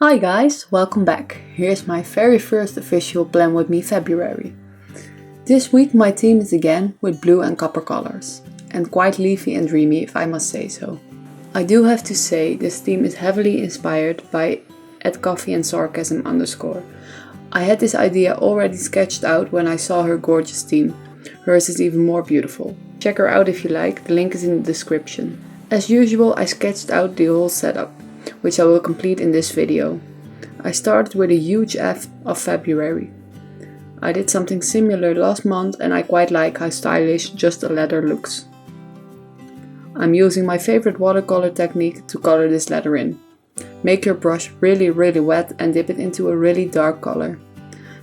Hi guys, welcome back. Here's my very first official Plan With Me February. This week my theme is again with blue and copper colors, and quite leafy and dreamy if I must say so. I do have to say this theme is heavily inspired by @coffeeandsarcasm_. I had this idea already sketched out when I saw her gorgeous theme. Hers is even more beautiful. Check her out if you like, the link is in the description. As usual, I sketched out the whole setup, which I will complete in this video. I started with a huge F of February. I did something similar last month and I quite like how stylish just a letter looks. I'm using my favorite watercolor technique to color this letter in. Make your brush really wet and dip it into a really dark color.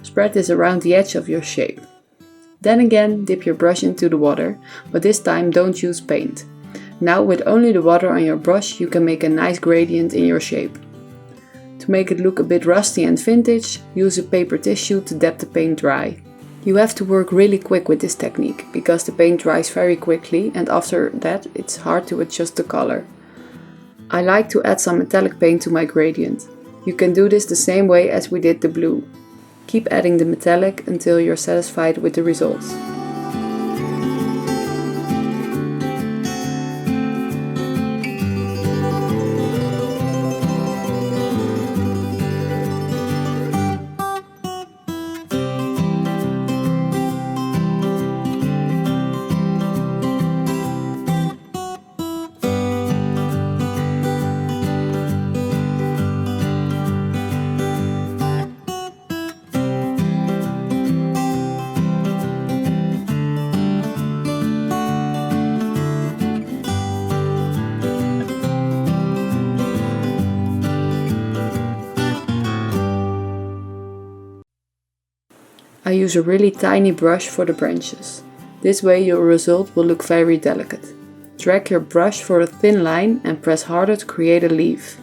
Spread this around the edge of your shape. Then again, dip your brush into the water, but this time don't use paint. Now with only the water on your brush you can make a nice gradient in your shape. To make it look a bit rusty and vintage, use a paper tissue to dab the paint dry. You have to work really quick with this technique, because the paint dries very quickly and after that it's hard to adjust the color. I like to add some metallic paint to my gradient. You can do this the same way as we did the blue. Keep adding the metallic until you're satisfied with the results. I use a really tiny brush for the branches. This way your result will look very delicate. Drag your brush for a thin line and press harder to create a leaf.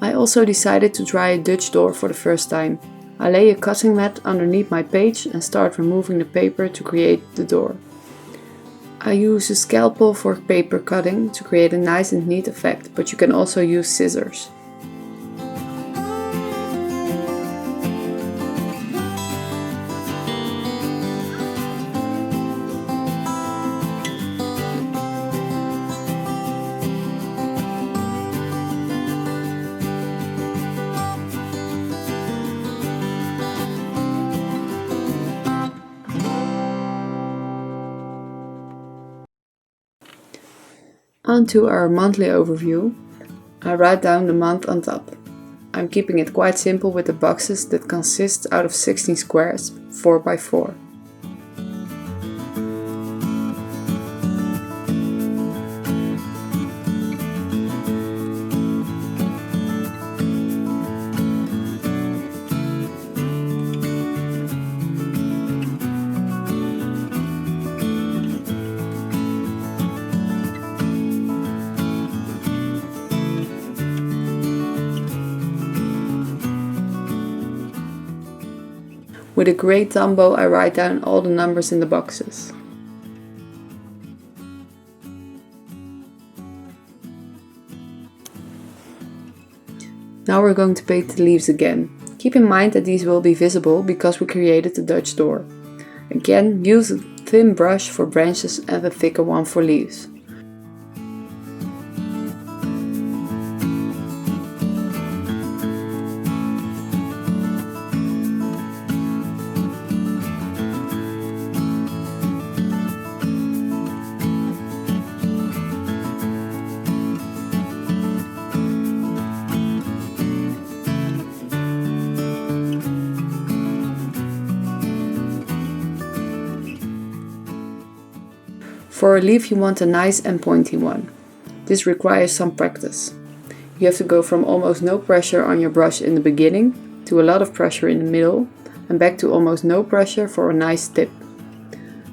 I also decided to try a Dutch door for the first time. I lay a cutting mat underneath my page and start removing the paper to create the door. I use a scalpel for paper cutting to create a nice and neat effect, but you can also use scissors. On to our monthly overview. I write down the month on top. I'm keeping it quite simple with the boxes that consist out of 16 squares, 4 by 4. With a grey Tombow I write down all the numbers in the boxes. Now we're going to paint the leaves again. Keep in mind that these will be visible because we created the Dutch door. Again, use a thin brush for branches and a thicker one for leaves. For a leaf you want a nice and pointy one. This requires some practice. You have to go from almost no pressure on your brush in the beginning to a lot of pressure in the middle and back to almost no pressure for a nice tip.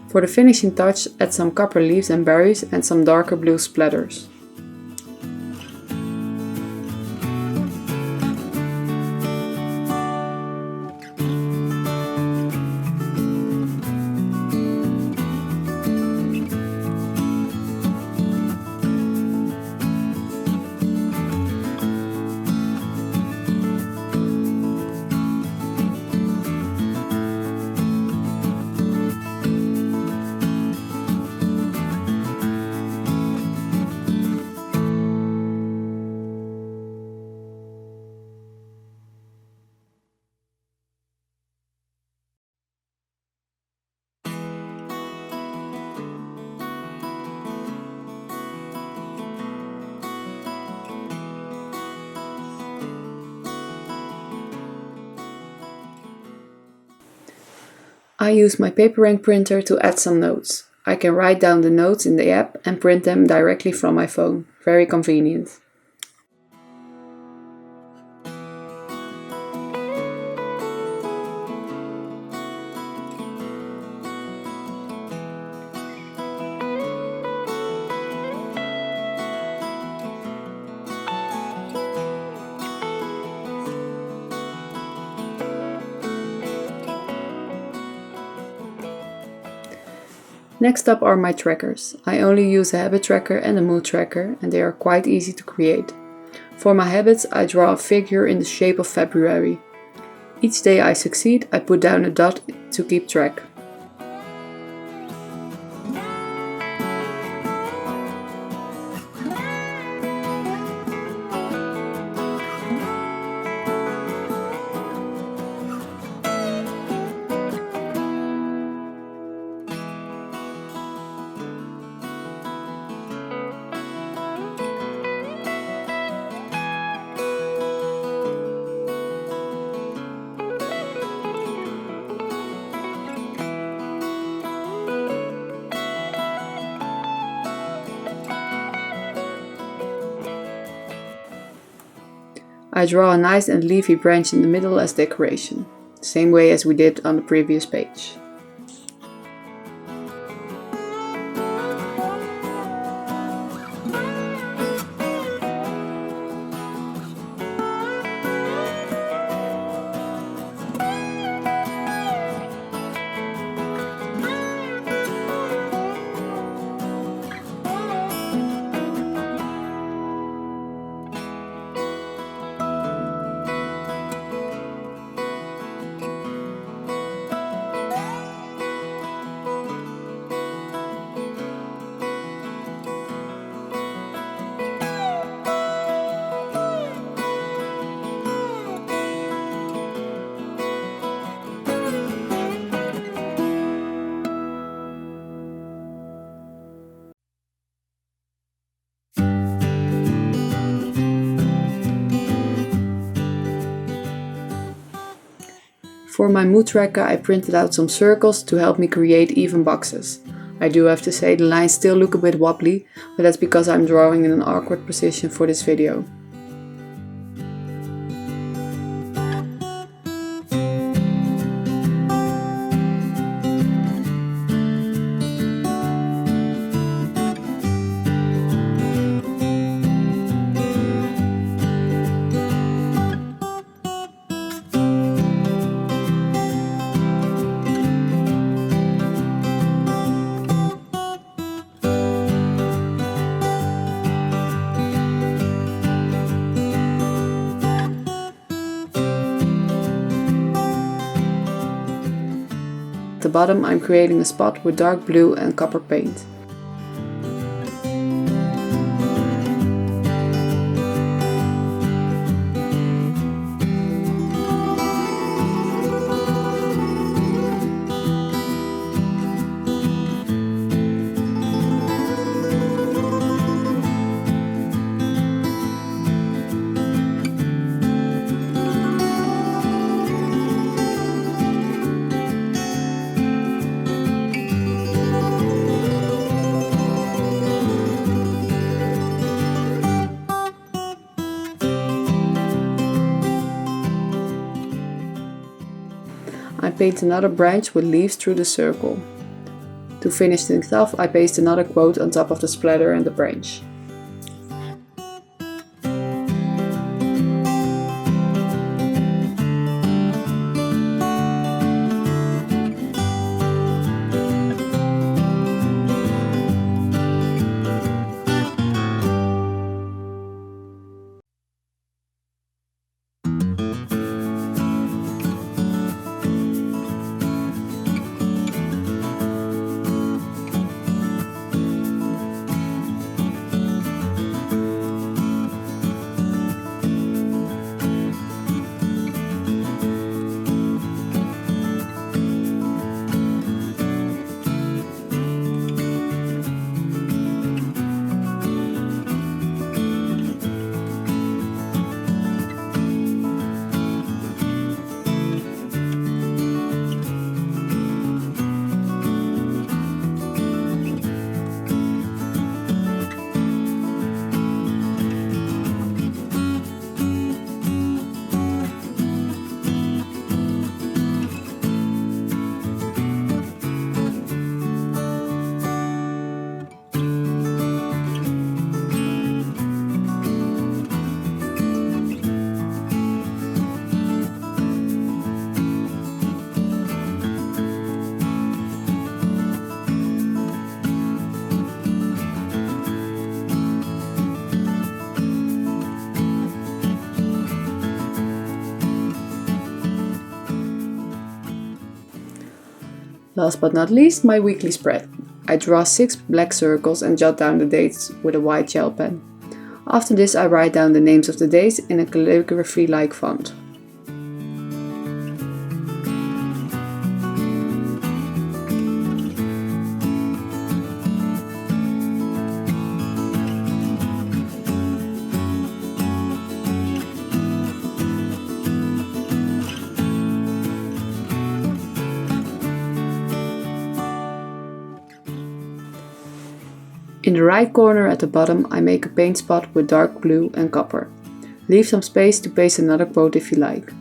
For the finishing touch, add some copper leaves and berries and some darker blue splatters. I use my paper ink printer to add some notes. I can write down the notes in the app and print them directly from my phone. Very convenient. Next up are my trackers. I only use a habit tracker and a mood tracker, and they are quite easy to create. For my habits, I draw a figure in the shape of February. Each day I succeed, I put down a dot to keep track. I draw a nice and leafy branch in the middle as decoration, same way as we did on the previous page. For my mood tracker I printed out some circles to help me create even boxes. I do have to say the lines still look a bit wobbly, but that's because I'm drawing in an awkward position for this video. At the bottom I'm creating a spot with dark blue and copper paint. paint another branch with leaves through the circle. To finish things off, I paste another quote on top of the splatter and the branch. Last but not least, my weekly spread. I draw 6 black circles and jot down the dates with a white gel pen. After this, I write down the names of the days in a calligraphy-like font. In the right corner at the bottom, I make a paint spot with dark blue and copper. Leave some space to paste another quote if you like.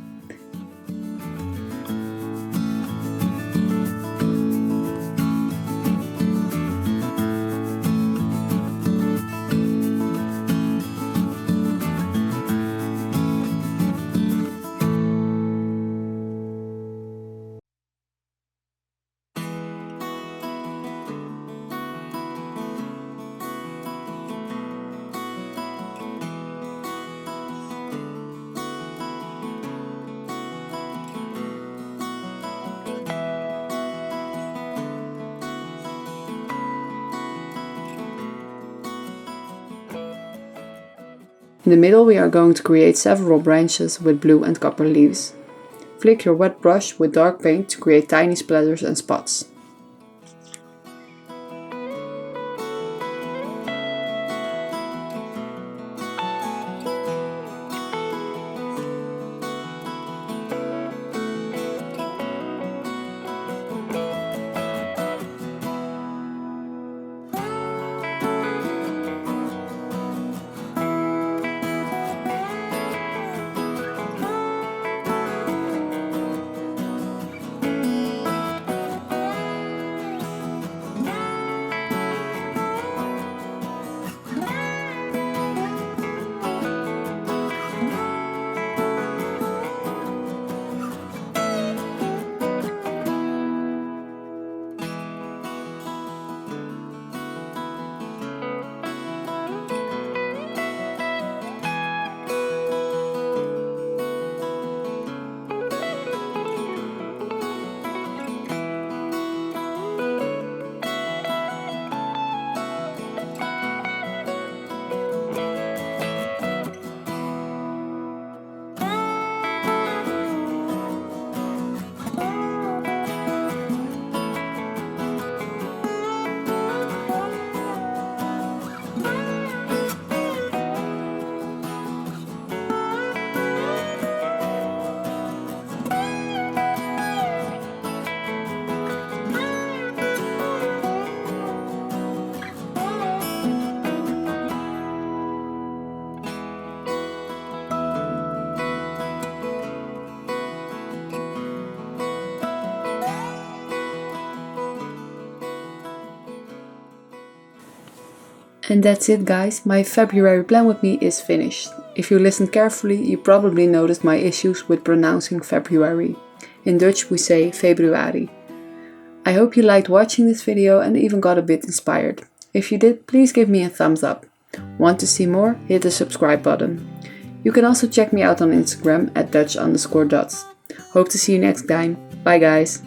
In the middle we are going to create several branches with blue and copper leaves. Flick your wet brush with dark paint to create tiny splatters and spots. And that's it guys, my February plan with me is finished. If you listened carefully, you probably noticed my issues with pronouncing February. In Dutch we say Februari. I hope you liked watching this video and even got a bit inspired. If you did, please give me a thumbs up. Want to see more? Hit the subscribe button. You can also check me out on Instagram at Dutch_dots. Hope to see you next time. Bye guys!